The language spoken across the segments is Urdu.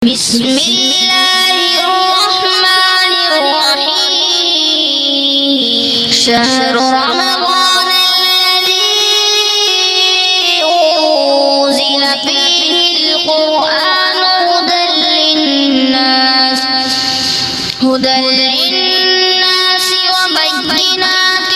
بسم اللہ الرحمن الرحیم شہر رمضان الذی انزل فیہ القرآن هدى للناس وبینات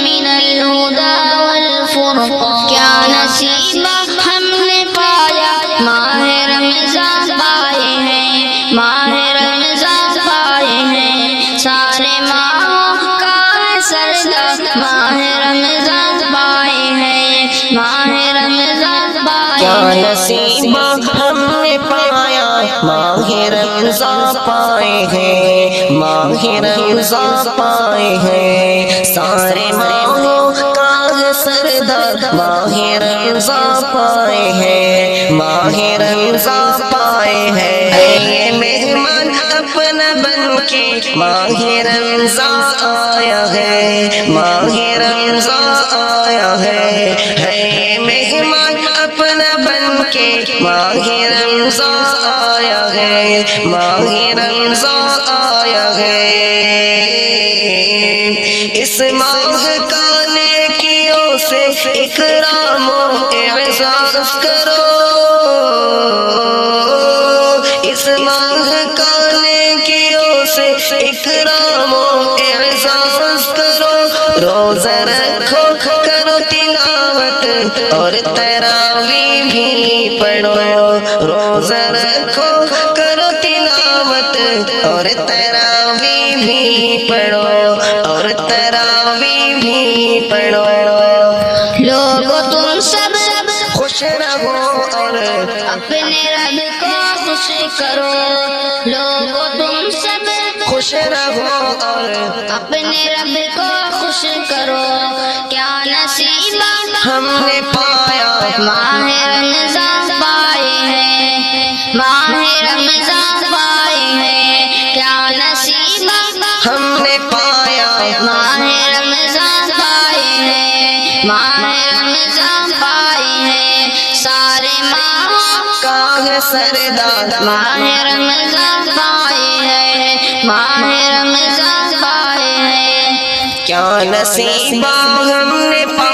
من الہدى والفرقان کیا نصیب ہم نے پایا ماہ رمضان پائے ہیں، ماہ رمضان پائے ہیں، سارے ماہوں کا ہے سردار ماہ رمضان پائے ہیں، ماہ رمضان پائے کیا نصیب ہم نے پایا ماہ رمضان پائے ہیں، ماہ رمضان پائے ہیں، سارے ماہوں کا ہے سردار ماہ رمضان پائے ہیں، ماہ رمضان پائے ہیں۔ یہ مہمان اپنا بن کے ماہ رمضان آیا ہے، ماہ رمضان آیا ہے۔ یہ مہمان اپنا بن کے ماہ رمضان آیا ہے، ماہ رمضان آیا ہے۔ اس ماہ کا نیکیوں سے اکرام و اعزاز کرو، اس ماہ کا نیکیوں سے اکرام و اعزاز کرو، روزہ رکھو کرو تلاوت اور تراویح بھی پڑھو، روزہ رکھو کرو تلاوت اور تراویح بھی پڑھو، اور تراویح بھی پڑھو۔ لوگو تم سب خوش رہو اور اپنے رب کو خوش کرو، لوگو تم سب خوش رہو اور اپنے رب کو خوش کرو، کیا نصیب ہم نے پایا ماہ رمضان پائے ہیں، ماہ رمضان پائے ہیں، کیا نصیب ہم نے پایا ماہ رمضان پائے ہیں، ماہ رمضان پائے ہیں، سارے ماہوں کا ہے سردار ماہ رمضان پائے ہیں، ماہ رمضان پائے ہیں، کیا نصیب ہم نے پایا